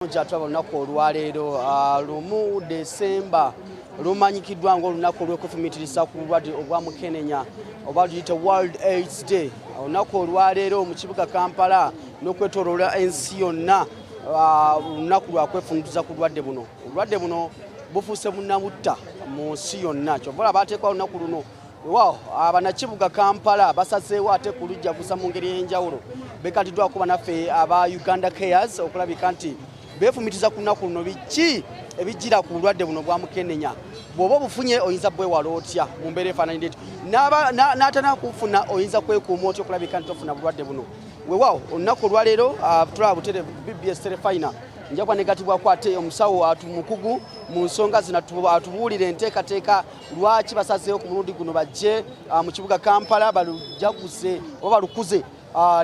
Njatwa olunaku olwaleero lumu Desemba lumanyikiddwa ng'olunaku olw'okwefumiitiriza ku bulwadde obwa Mukenenya oba luyite World AIDS Day. Olunaku olwaleero mu kibuga Kampala n'okwetooloola ensi yonna olunaku lwa kwefumiitiriza ku bulwadde buno. Obulwadde buno bufuuse bunnabutta mu nsi yonna. Kyova olaba bateekwa olunaku luno. Wow, abanakibuga Kampala basazeewo ate ku lujjaguza mu ngeri ey'enjawulo. Beekatiddwako bannaffe aba Uganda Cares okulabika nti beefumitiza ku lunaku luno biki ebijjira ku bulwadde buno bwa Mukenenya. Bw'oba obufunye oyinza bwewala otya mu mbeera efaananidde etyo. N'atanaba kufuna oyinza kwekuuma otya okulabika nti tofuna bulwadde buno. Weewaawo olunaku olwaleero tulaba butereevu BBS Terefayina nja kuba negatibwako ate omusawo atumukugu mu nsonga zino atubuulira enteekateeka lwaki basazeewo ku mulundi guno bajje mu kibuga Kampala balujaguze oba balukuze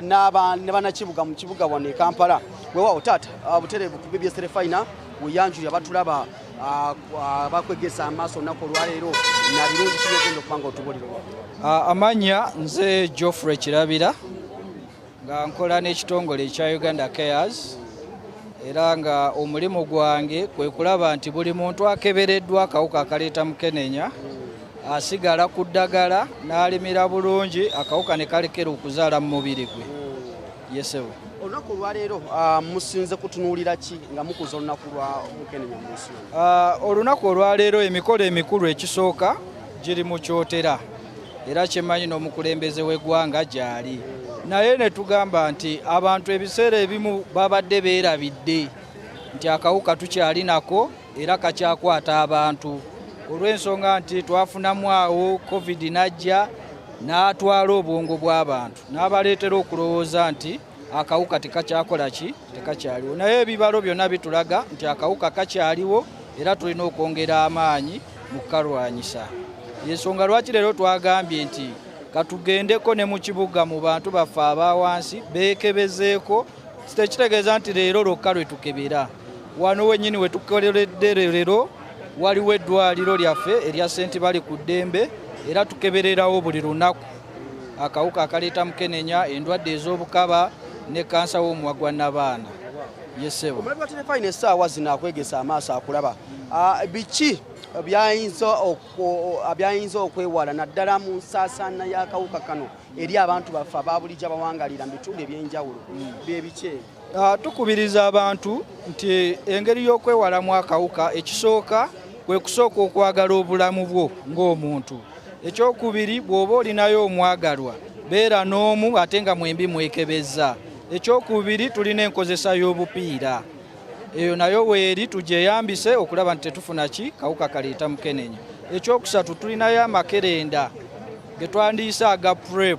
ne bannakibuga mu kibuga wano e Kampala. Weewaawo taata butereevu ku BBS Terefayina weyanjulira batulaba bakwegesa amaaso olunaku olwaleero na birungi ki byogenda okuba nga otubuulira. Amanya nze Geoffrey Kirabira nga nkola n'ekitongole ekya Uganda Cares era nga omulimu gwange kwe kulaba nti buli muntu akebereddwa akawuka akaleeta Mukenenya asigala ku ddagala n'alimira bulungi akawuka ne kalekera okuzaala mu mubiri gwe. Yesebo. Olunaku olwaleero musinze kutunuulira ki nga mukuza olunaku lwa Mukenenya mu nsi? Olunaku olwaleero emikolo emikulu ekisooka giri mu kyotera era kyemmanyi n'omukulembeze w'eggwanga gy'ali. Naye ne tugamba nti abantu ebiseera ebimu babadde beerabidde nti akawuka tukyali nako era kakyakwata abantu olw'ensonga nti twafunamu awo COVID najja n'atwala obwongo bw'abantu n'abaleetera okulowooza nti akawuka tekakyakola ki tekakyaliwo. Naye ebibalo byonna bitulaga nti akawuka kakyaliwo era tulina okwongera amaanyi mu kalwanyisa. Yensonga lwaki leero twagambye nti katugendeko ne mu kibuga mu bantu baffe abawansi beekebezeeko. Tekitegeeza nti leero lwokka lwe tukebera. Wano wennyini we tukoleredde leero waliwo eddwaliro lyaffe erya St. Bali ku Ddembe era tukebererawo buli lunaku akawuka akaleeta Mukenenya, endwadde ez'obukaba ne kansa w'omuwagwa n'abaana. Yesebo. Omulabi wa Terefayina essaawa zino akwegesa amaaso akulaba. Biki byayinza okwewala naddala mu nsaasaana y'akawuka kano eri abantu baffe ababulijjo abawangalira mu bitundu eby'enjawulo bye biki? Tukubiriza abantu nti engeri y'okwewalamu akawuka ekisooka kwe kusooka okwagala obulamu bwo ng'omuntu. Ekyokubiri bw'oba olinayo omwagalwa beera n'omu ate nga mwembi mwekebezza. Ekyokubiri tulina enkozesa y'obupiira eyo nayo weeri tugyeyambise okulaba nti tetufuna ki kawuka kaleeta Mukenenya. Ekyokusatu tulinayo amakerenda ge twandiisa aga PrEP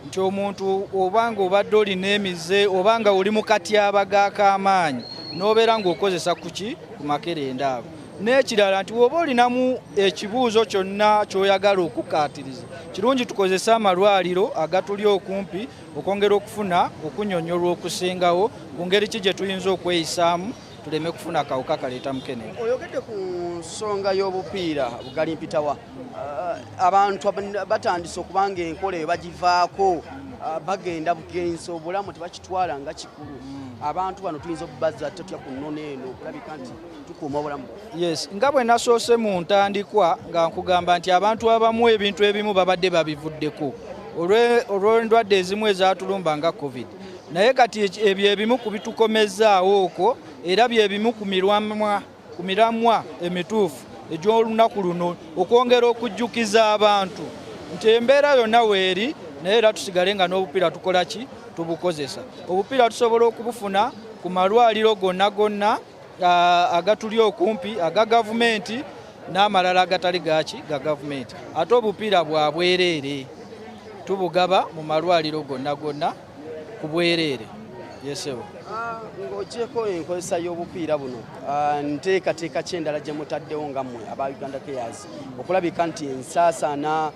nti omuntu obanga obadde olina emize obanga oli mu katyabaga ak'amaanyi n'obeera ng'okozesa kuki ku makerenda ago. N'ekirala nti woba olinamu ekibuuzo kyonna ky'oyagala okukaatiriza kirungi tukozese amalwaliro agatuli okumpi okwongera okufuna okunnyonnyolwa okusingawo ku ngeri ki gye tuyinza okweyisaamu tuleme kufuna akawuka kaleeta Mukenenya. Oyogedde ku nsonga y'obupiira bugali mpitawa. Abantu batandise okubanga enkola eyo bagivaako bagenda bugenzi obulamu tebakitwala nga kikulu. Abantu bano tuyinza okubazza tetya ku nnono eno okulabika nti tukuuma obulamu. Yes, nga bwe nasoose mu ntandikwa nga nkugamba nti abantu abamu ebintu ebimu babadde babivuddeko olw'endwadde ezimu ezatulumba nga COVID. Naye kati ebyo ebimu ku bitukomezzaawo okwo era byebimu ku miramwa emituufu egy'olunaku luno okwongera okujjukiza abantu nti embeera yonna weeri naye era tusigale nga n'obupiira tukola ki tubukozesa. Obupiira tusobola okubufuna ku malwaliro gonna agatuli okumpi aga gavumenti n'amalala agatali gaki ga gavumenti. Ate obupiira bwa bwereere tubugaba mu malwaliro gonna ku bwereere. Yesebo. Ng'ogyeko enkozesa y'obupiira buno nteekateeka ki endala gye mutaddewo nga mmwe aba Uganda Cares okulabika nti ensaasaana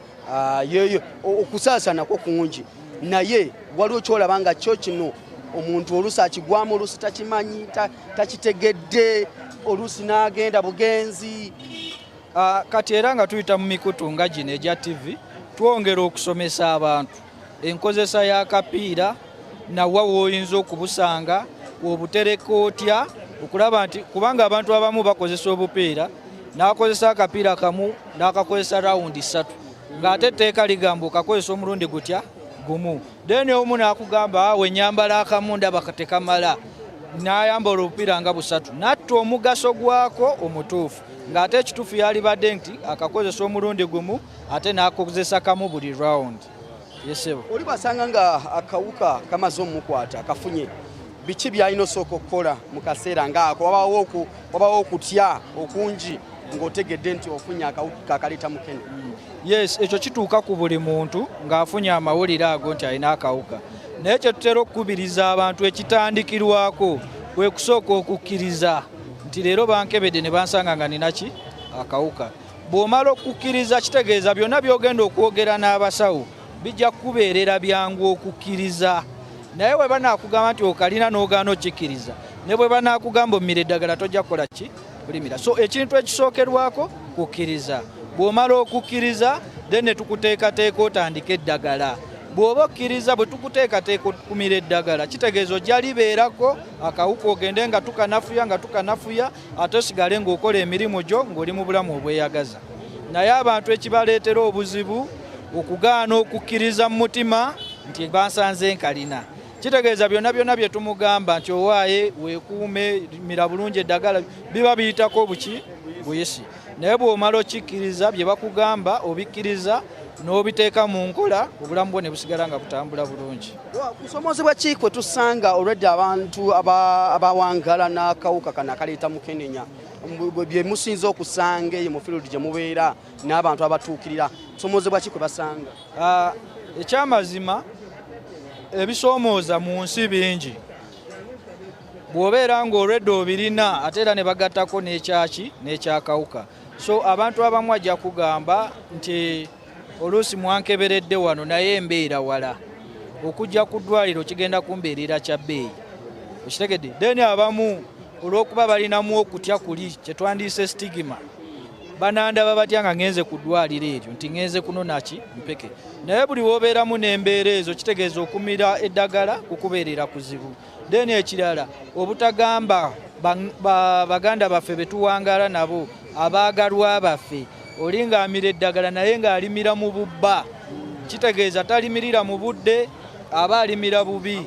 yeyo okusaasaana kwo kungi naye waliwo kyolaba nga kyo kino omuntu oluusi akigwamu oluusi takimanyi takitegedde oluusi n'agenda bugenzi. Kati era nga tuyita mu mikutu nga gino egya TV twongera okusomesa abantu enkozesa y'akapiira nawa w'oyinza okubusanga obutereka otya okulaba nti kubanga abantu abamu bakozesa obupiira n'akozesa akapiira kamu n'akakozesa rawundi 3 ng'ate etteeka ligamba okakozesa omulundi gutya gumu then omu n'akugamba we nyambala akamu ndaba tekamala n'ayambala obupiira nga 3 natta omugaso gwako omutuufu ng'ate ekituufu yalibadde nti akakozesa omulundi gumu ate n'akozesa kamu buli rawundi. Yesebo oli basanga nga akawuka kamaze omukwata kafunye biki byalina osooka okukola mu kaseera ng'ako wabawo okutya okungi ng'otegedde nti ofunye akawuka akaleeta Mukenenya? Yes, ekyo kituuka ku buli muntu ng'afunye amawulire ago nti alina akawuka, naye kye tutera okukubiriza abantu ekitandikirwako kwe kusooka okukkiriza nti leero bankebedde ne bansanga nga ninaki akawuka. Bw'omala okukkiriza kitegeeza byonna by'ogenda okwogera n'abasawo bijja kubeerera byangu okukkiriza, naye bwe banaakugamba nti okalina n'ogaana okikkiriza ne bwe banaakugamba ommira eddagala tojja kukola ki kulimira. So ekintu ekisookerwako kukkiriza. Bw'omala okukkiriza then ne tukuteekateeka otandika eddagala. Bw'oba okkiriza bwe tukuteekateeka okumira eddagala kitegeeza ojja libeerako akawuka ogende nga tukanafuya ate osigale ng'okola emirimu gyo ng'oli mu bulamu obweyagaza. Naye abantu ekibaleetera obuzibu okugaana okukkiriza mu mutima nti bansanze nkalina. Kitegeeza byonna bye tumugamba nti owaaye weekuume mira bulungi eddagala biba biyitako buki buyisi. Naye bw'omala okikkiriza bye bakugamba obikkiriza n'obiteeka mu nkola obulamu bwo ne busigala nga butambula bulungi. Kusomozebwa ki kwe tusanga already abantu abawangala n'akawuka kano akaleeta Mukenenya bye musinza okusanga eyo mu field gye mubeera n'abantu abatuukirira kusomozebwa ki kwe basanga? Ekyamazima ebisoomooza mu nsi bingi. Bw'obeera ng'olwedde obirina ate era ne bagattako n'ekyakawuka. So abantu abamu ajja kugamba nti oluusi mwankeberedde wano naye embeera wala, okujja ku ddwaliro kigenda kumbeerera kya bbeeyi. Okitegedde? Then abamu olw'okuba balinamu okutya kuli kye twandiise stigma banandaba batya nga ngenze ku ddwaliro eryo nti ngenze kunona ki mpeke. Naye buli w'obeeramu n'embeera ezo kitegeeza okumira eddagala kukubeerera kuzibu. Then ekirala obutagamba baganda baffe betuwangala nabo abaagalwa baffe oli ng'amira eddagala naye ng'alimira mu bubba kitegeeza talimirira mu budde aba alimira bubi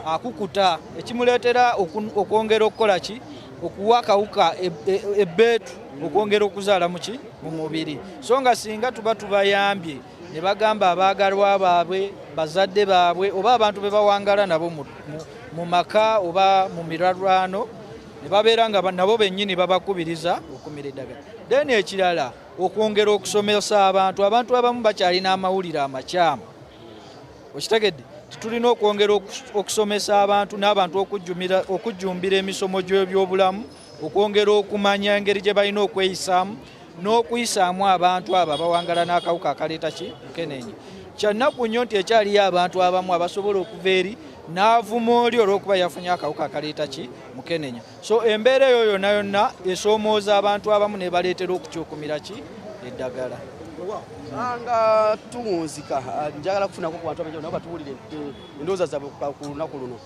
akukuta ekimuleetera okwongera okukola ki okuwa akawuka ebbeetu okwongera okuzaala muki mu mubiri. So nga singa tuba tubayambye ne bagamba abaagalwa baabwe bazadde baabwe oba abantu be bawangala nabo mu maka oba mu miralwano ne babeera nga nabo bennyini babakubiriza okumira eddagala. Then ekirala okwongera okusomesa abantu abamu bakyalina amawulire amakyamu. Okitegedde? Tulina okwongera okusomesa abantu n'abantu okujjumbira emisomo gy'ebyobulamu, okwongera okumanya engeri gye balina okweyisaamu n'okuyisaamu abantu abo abawangala n'akawuka akaleeta ki Mukenenya. Kyannaku nnyo nti ekyaliyo abantu abamu abasobola okuva eri n'avuma oli olw'okuba yafunye akawuka akaleeta ki Mukenenya. So embeera eyo yonna esoomooza abantu abamu ne baleetera okukyukumira ki eddagala. Nga tuwunzika njagala kufunako ku bantu abangi nabo batuwulire endowooza zaabwe ku lunaku luno.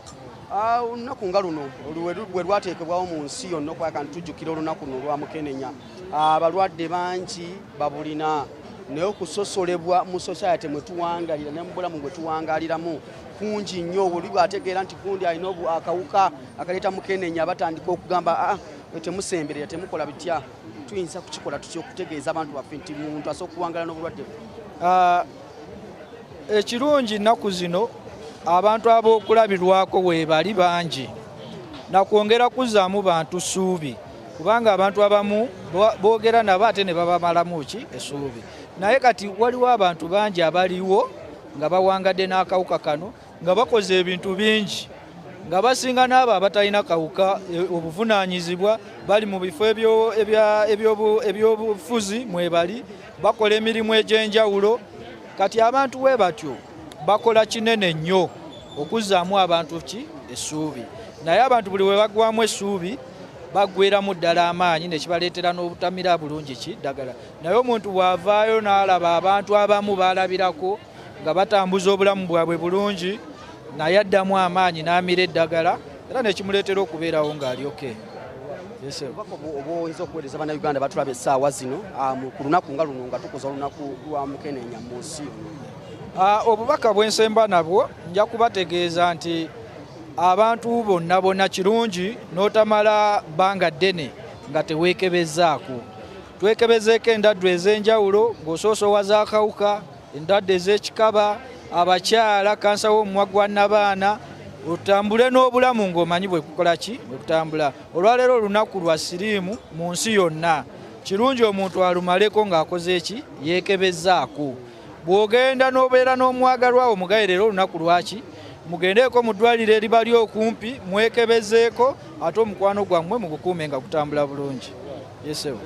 Olunaku nga luno bwe lwateekebwawo mu nsi yonna okwaka ntujjukira olunaku luno lwa Mukenenya. Abalwadde bangi babulina naye okusosolebwa mu society mwe tuwangalira ne mu bulamu bwe tuwangaliramu kungi nnyo. Oli bw'ategeera nti gundi alina akawuka akaleeta Mukenenya batandika okugamba temusemberera temukola bitya. Tuyinza kukikola tutya okutegeeza abantu baffe nti muntu asobola okuwangala n'obulwadde bwe? Ekirungi nnaku zino abantu ab'okulabirwako weebali bangi nakwongera kuzzaamu bantu ssuubi kubanga abantu abamu boogera nabo ate ne babamalamu ki essuubi. Naye kati waliwo abantu bangi abaliwo nga bawangadde n'akawuka kano nga bakoze ebintu bingi nga basinga n'abo abatalina kawuka obuvunaanyizibwa bali mu bifo ebyobufuzi mwebali bakola emirimu egy'enjawulo. Kati abantu we batyo bakola kinene nnyo okuzzaamu abantu ki essuubi. Naye abantu buli we bagwamu essuubi baggweramu ddala amaanyi nekibaleetera n'obutamira bulungi ki ddagala. Naye omuntu bw'avaayo n'alaba abantu abamu baalabirako nga batambuza obulamu bwabwe bulungi naye addamu amaanyi n'amira eddagala era nekimuleetera okubeerawo ng'ali oke. Yes. Obo oyinza okuweereza bannayuganda batulaba essaawa zino ku lunaku nga luno nga tukoza olunaku lwa Mukenenya mu nsi. Obubaka bwensemba nabwo nja kubategeeza nti abantu bonna kirungi n'otamala bbanga ddene nga teweekebezaako. Twekebezeeko endwadde ez'enjawulo ng'osoosowaza akawuka, endwadde ez'ekikaba, abakyala, kansa w'omumwa gwa nnabaana, otambule n'obulamu ng'omanyi bwe kukola ki bwe kutambula. Olwaleero olunaku lwa siriimu mu nsi yonna. Kirungi omuntu alumaleko ng'akoze eki yeekebezaako. Bw'ogenda n'obeera n'omwagalwa wo mugaye leero olunaku lwaki mugendeeko mu ddwaliro eribali okumpi mwekebezeeko ate omukwano gwammwe mugukuume nga gutambula bulungi. Yesewo.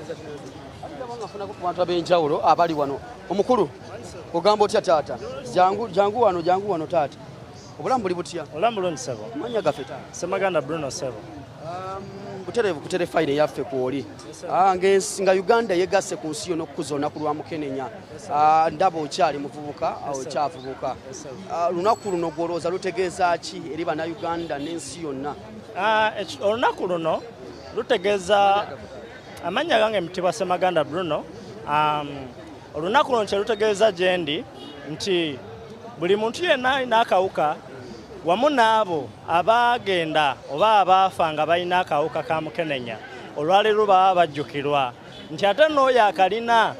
Afunako ku bantu ab'enjawulo abali wano. Omukulu ogamba otya taata? Jangu wano taata. Obulamu buli butya? Obulamu bulungi ssebo. Manya gaffe taata? Ssemaganda Bruno ssebo. Butereevu ku Terefayina yaffe kwoli. Nga Uganda yegasse ku nsi yonna okukuza olunaku lwa Mukenenya. Ndaba okyali muvubuka, okyavubuka. Lunaku luno gw'olowooza lutegeeza ki eri bannayuganda n'ensi yonna? Olunaku luno lutegeeza amanya gange Mutibwa Ssemaganda Bruno. Olunaku luno kye lutegeeza gye ndi nti buli muntu yenna alina akawuka wamu n'abo abaagenda oba abaafa nga balina akawuka ka Mukenenya olwaleero baba bajjukirwa nti ate n'oyo akalina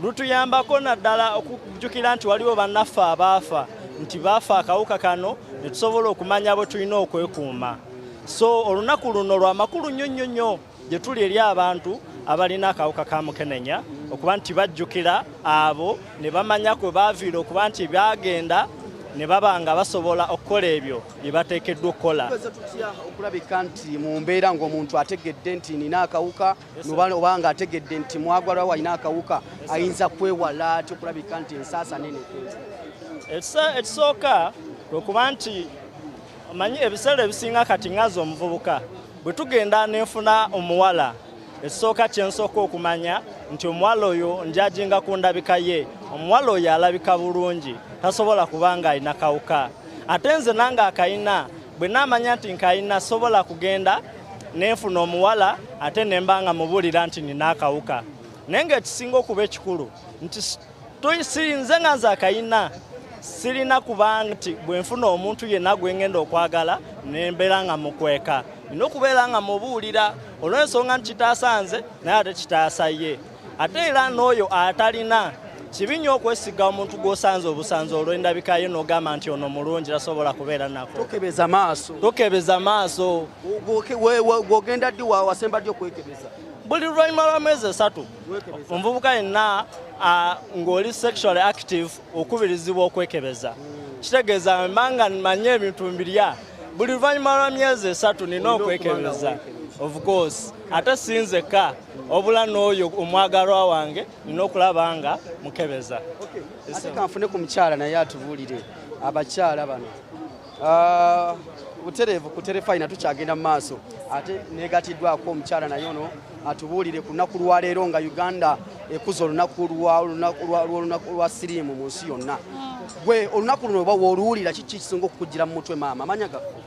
lutuyambako naddala okujjukira nti waliwo bannaffe abaafa nti baafa akawuka kano ne tusobola okumanya bwe tulina okwekuuma. So olunaku luno lwa makulu nnyo gye tuli eri abantu abalina akawuka ka Mukenenya okuba nti bajjukira abo ne bamanya kwe baaviira okuba nti byagenda ne baba nga basobola okukola ebyo bye bateekeddwa okukola. Okulabika nti mu mbeera ng'omuntu ategedde nti nina akawuka oba nga ategedde nti mwagwalwa walina akawuka ayinza kwewala ati okulabika nti ensaasa nene. Ekisooka kwe kuba nti omanyi ebiseera ebisinga kati ngaza omuvubuka bwe tugenda nenfuna omuwala ekisooka kyensooka okumanya nti omuwala oyo njajinga ku ndabika ye omuwala oyo alabika bulungi tasobola kubanga alina kawuka. Ate nze nange akayina bwe naamanya nti nkayina sobola kugenda nenfuna omuwala ate nemba nga mubulira nti nina akawuka. Naye ng'ekisinga okuba ekikulu nti sirinze nga nze akayina sirina kuba nti bwe nfuna omuntu yenna gwe ngenda okwagala nembeera nga mukweka. Nina okubeera nga mubuulira olw'ensonga nti kitaasanze naye ate kitaasa ye. Ate era n'oyo atalina kibi nnyo okwesiga omuntu gw'osanze obusanze olw'endabika ye n'ogamba nti ono mulungi tasobola kubeera nako. Tokebeza maaso. Bw'ogenda ddi wasemba ddi okwekebeza? Buli luvannyuma lwa myezi 3 omuvubuka yenna ng'oli sexually active okubirizibwa okwekebeza. Kitegeeza mbanga manye ebintu mbirya buli luvannyuma lwa myezi 3 nina okwekebeza. Of course ate sinzeka obula n'oyo omwagalwa wange nina okulaba nga mukebeza. Ate kanfune ku mukyala naye atubuulire abakyala bano. Butereevu ku Terefayina tukyagenda mu maaso ate negatiddwako omukyala naye ono atubuulire ku lunaku lwaleero nga Uganda ekuza olunaku lwa siriimu mu nsi yonna. Gwe olunaku luno oba w'oluwulira kiki kisinga okukujjira mu mutwe maama? Amanya gaffe?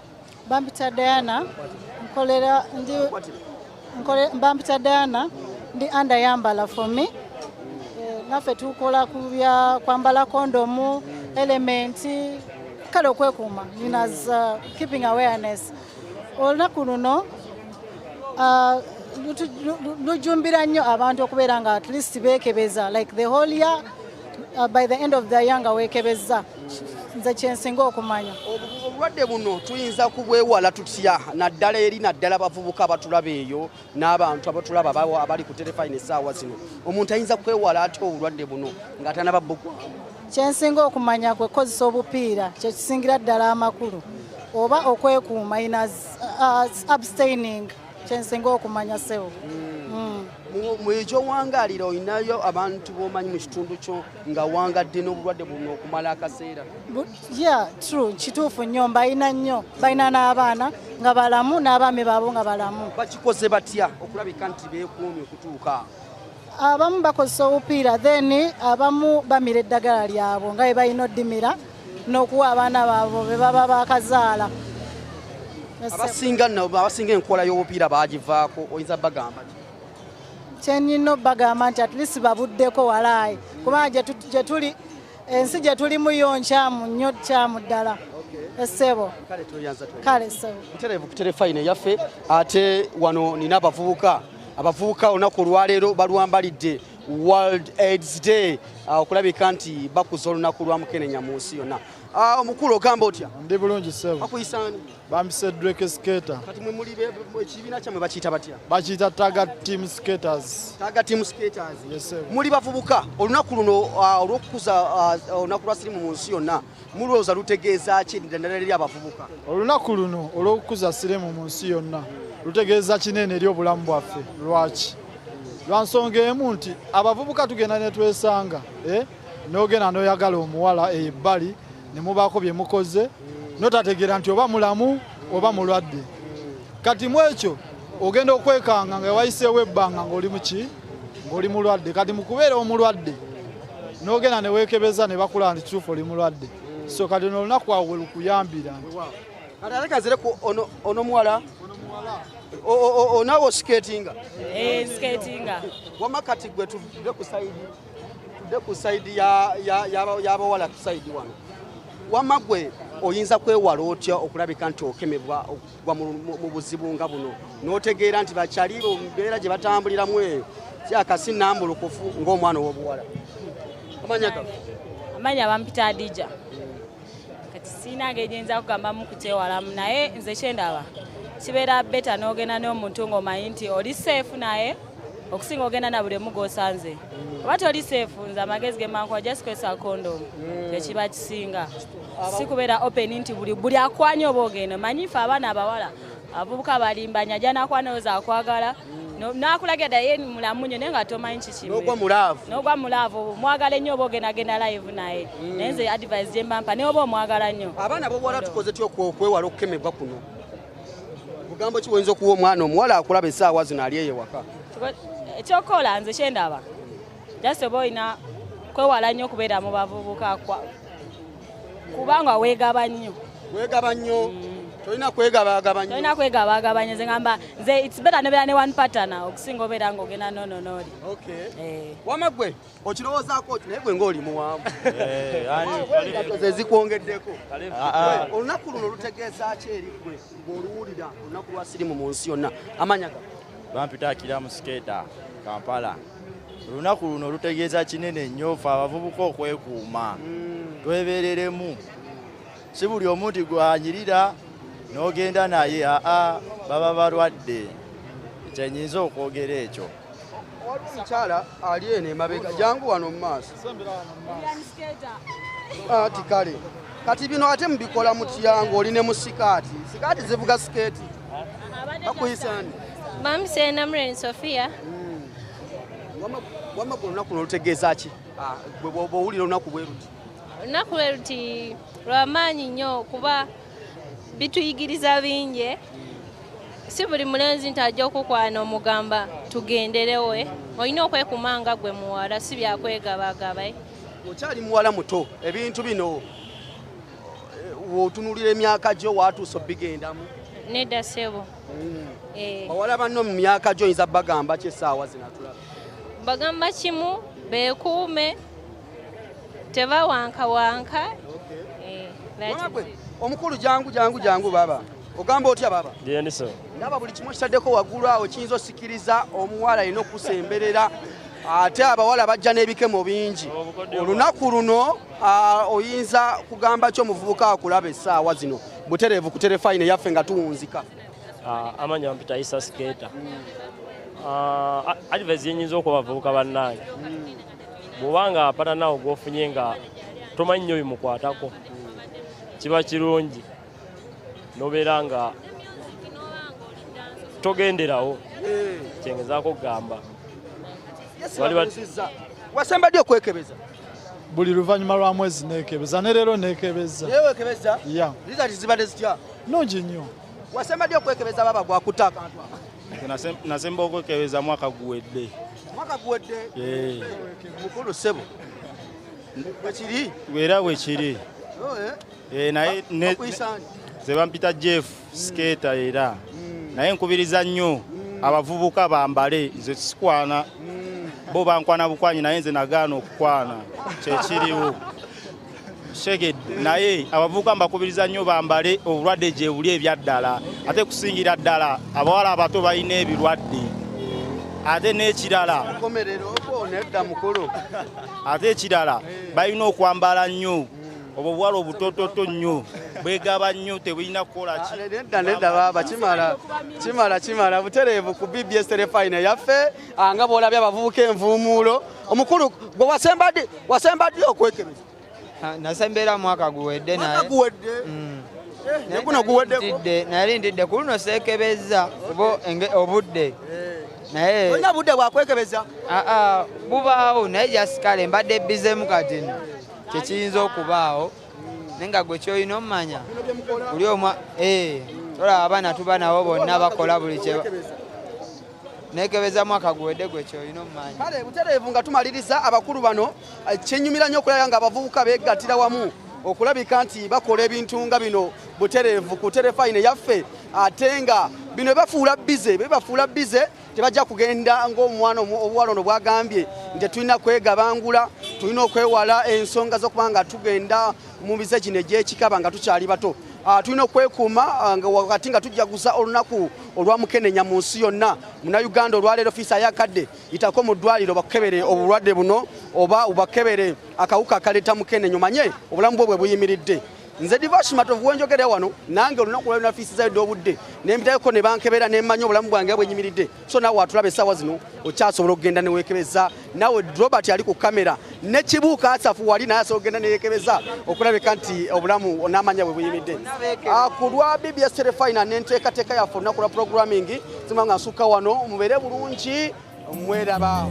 Bampita Diana Bampita Diana ndi anda yambala for me. Naffe tukola ku bya kwambala kondomu elementi kale okwekuuma keeping awareness. Olunaku luno lujumbira nnyo abantu okubeera nga at least beekebeza like the whole year by the end of the year nga weekebeza. Nze kyensinga okumanya. Obulwadde buno tuyinza kubwewala tutya naddala eri naddala abavubuka abatulaba eyo n'abantu abatulaba abali ku Terefayina essaawa zino. Omuntu ayinza kwewala atya obulwadde buno ng'atanaba bbugwa? Kyensinga okumanya kwe kozesa obupiira kye kisingira ddala amakulu oba okwekuuma abstaining kyensinga okumanya sewo. Mu ekyo wangaalira olinayo abantu b'omanyi mu kitundu kyo nga wangadde n'obulwadde buno okumala akaseera? Yeah, true. Kituufu nnyo mbalina nnyo balina n'abaana nga balamu n'abaami baabo nga balamu. Bakikoze batya okulabika nti beekuumye okutuuka? Abamu bakozesa obupiira then abamu bamira eddagala lyabo nga bwe balina oddimira n'okuwa abaana baabo be baba baakazaala. abasinga enkola y'obupiira bagivaako oyinza bagamba kyennyina bagamba nti at least babuddeko walaayi kubanga gye tuli ensi gye tulimu yo nkyamu nnyo kyamu ddala essebo kale ssebo ntereevu ku Terefayina yaffe ate wano nina abavubuka olunaku olwaleero balwambalidde World AIDS Day okulabika nti bakuza olunaku lwa Mukenenya mu nsi yonna. Omukulu ogamba otya? Ndi bulungi ssebo. Bakuyisaani? Bampise Drake Skater. Kati mwe muli ekibiina kyammwe bakiyita batya? Bakiyita Target Team Skaters. Target Team Skaters. Yes, sir. Muli bavubuka olunaku luno olw'okukuza olunaku lwa sirimu mu nsi yonna mulowooza lutegeeza ki ddala eri abavubuka? Olunaku luno olw'okukuza sirimu mu nsi yonna lutegeeza kinene eri obulamu bwaffe. Lwaki? Lwa nsonga emu nti abavubuka tugenda ne twesanga n'ogenda n'oyagala omuwala ebbali ne mubaako bye mukoze notategeera nti oba mulamu oba mulwadde. Kati mu ekyo ogenda okwekanga nga wayiseewo ebbanga ng'oli muki ng'oli mulwadde. Kati mu kubeera omulwadde n'ogenda ne weekebeza ne bakulaba nti kituufu oli mulwadde. So kati ono olunaku awo we lukuyambira nti kati ate kanzireko ono muwala onaawe osikeetinga? Skatinga. Wama kati gwe tudde ku sayidi y'abawala ku sayidi wano. Wama gwe oyinza kwewala otya okulabika nti okemebwa okugwa mu buzibu nga buno n'otegeera nti bakyali mu mbeera gye batambuliramu eyo kyakasi nnambulukufu ng'omwana ow'obuwala? Amanya bampita Adija. Kati siina ngeri nza kugambamu ku kyewalamu naye nze kyendaba kibeera beta n'ogenda n'omuntu ng'omanyi nti oli seefu naye okusinga ogenda na buli omu g'osanze. Oba toli seefu nze amagezi ge mankuwa just kwesa kondomu tekiba kisinga. Si kubeera open nti buli akwanya oba ogenda manyi ffe abaana abawala abavubuka balimbanya ajja n'akwanooza akwagala n'akulagira ddala ye mulamu nnyo naye nga tomanyi kikimwe n'ogwa mulaavu mwagala ennyo oba ogendagenda live naye naye nze advice gye mbampa naye oba omwagala nnyo. Abaana b'obuwala tukoze ty okwewala okukemebwa kuno? Bugambo ki bwoyinza okuwa omwana omuwala akulaba essaawa zino ali eyo waka? Ekyokola nze kyendaba just oba olina kwewala nnyo okubeera mu bavubuka kubanga weegaba nnyo. Weegaba nnyo? Tolina kwegabagabanya? Tolina kwegabagabanya. Nze ngamba nze it's better nobeera ne one partner okusinga obeera ng'ogenda n'oli. Okay. Wama gwe okirowoozaako naye gwe ng'oli muwanvu. Ze zikwongeddeko. Olunaku luno lutegeeza ki eri gwe ng'oluwulira olunaku lwa sirimu mu nsi yonna? Amanya ga? Bampita Akiramu Skater, Kampala. Olunaku luno lutegeeza kinene nnyo ffe abavubuka okwekuuma. Twebeereremu. Si buli omu nti gwanyirira n'ogenda naye baba balwadde. Kyenyinza okwogera ekyo. Mukyala ali eno emabega jangu wano mu maaso. Ati kale kati bino ate mubikola mutya ng'oli ne mu sikaati? Sikaati zivuga sikeeti. Bakuyisaani? Bampise Namreni Sofia. Wama gwe olunaku lutegeeza ki? Bw'oba owulira olunaku bwe luti? Olunaku lwe luti lw'amaanyi nnyo kuba bituyigiriza bingi. Si buli mulenzi nti ajja okukwana omugamba tugenderewe. Olina okwekuuma nga gwe muwala si byakwegabagaba. Okyali muwala muto ebintu bino w'otunuulira emyaka gyo watuusa obigendamu? Nedda ssebo. Bawala banno mu myaka gyo oyinza bagamba ki essaawa zino atulaba? Bagamba kimu beekuume tebawankawanka. Omukulu jangu baba ogamba otya baba? Ndiso. Ndaba buli kimu kitaddeko waggulu awo kiyinza osikiriza omuwala alina okusemberera ate abawala bajja n'ebikemo bingi. Olunaku luno oyinza kugamba ki omuvubuka akulaba essaawa zino butereevu ku Terefayina yaffe nga tuwunzika? Amanya bampita Isa Skater. Advice yenyinza okuwa abavubuka bannange bw'obanga patanawo gw'ofunye nga tomanyi nnyo bimukwatako kiba kirungi n'obeera nga togenderawo kyengezaako okugamba. Wasemba ddi okwekebeza? Buli luvannyuma lwa mwezi neekebeza ne leero neekebeza. Naye weekebeza? Ya. Rizati zibadde zitya? Nnungi nnyo. Wasemba ddi okwekebeza baba gwakutta akantu ako? Nasemba okwekebeza mwaka guwedde. Mwaka guwedde? Mukulu ssebo. Bwe kiri? Era bwe kiri. Naye ze bampita Jeff skater era naye nkubiriza nnyo abavubuka bambale nze sikwana bo bankwana bukwanyi naye nze nagaana okukwana kyekiriwo sheged naye abavubuka mbakubiriza nnyo bambale obulwadde gye buli ebyaddala ate kusingira ddala abawala abato balina ebirwadde ate n'ekirala ate ekirala balina okwambala nnyo obwo bwala obutototo nnyo bwegaba nnyo tebulina kukola nedda baba kimala butereevu ku BBS Terefayina yaffe nga bw'olabye abavubuka envuumuulo omukulu gwe wasembadde okwekebeza nasembera mwaka guwedde naye guno guweddeko nali ntidde ku luno seekebeza obudde naye olina budde bwakwekebeza bubaawo naye jasikale mbadde bizemu kati kyekiyinza okubaawo naye nga gwe kyolina omumanya buli omwa tolaba abaana tuba nabo bonna bakola buli kye nekebeza mwaka guwedde gwe kyolina omumanya kale butereevu nga tumaliriza abakulu bano kyenyumira nnyo okulaba nga abavubuka beegattira wamu okulabika nti bakola ebintu nga bino butereevu ku Terefayina yaffe ate nga bino bebafuula bize tebajja kugenda ng'omwana obuwala ono bwagambye nti tulina kwegabangula tulina okwewala ensonga z'okuba nga tugenda mu mize gino egy'ekikaba nga tukyali bato tulina okwekuuma wakati nga tujjaguza olunaku olwa Mukenenya mu nsi yonna Munnayuganda olwaleero fiisa yakadde itako mu ddwaliro bakebere obulwadde buno oba ubakebere akawuka akaleeta Mukenenya omanye obulamu bwe buyimiridde nze divashimatovu wenjogere wano nange olunaku lwalina fiisi zaidde obudde nembitayeko ne bankebera nemanya obulamu bwange bwenyimiridde so nawe watulaba essaawa zino okyasobola okugenda newekebeza nawe Robert ali ku kamera ne Kibuuka Asafu wali naye asobola okugenda neyekebeza okulabika nti obulamu n'amanya bwe buyimiridde ku lwa BBS Terefayina n'enteekateeka yaffe olunaku lwa programming zimwe nga nsukka wano mubeere bulungi mweraba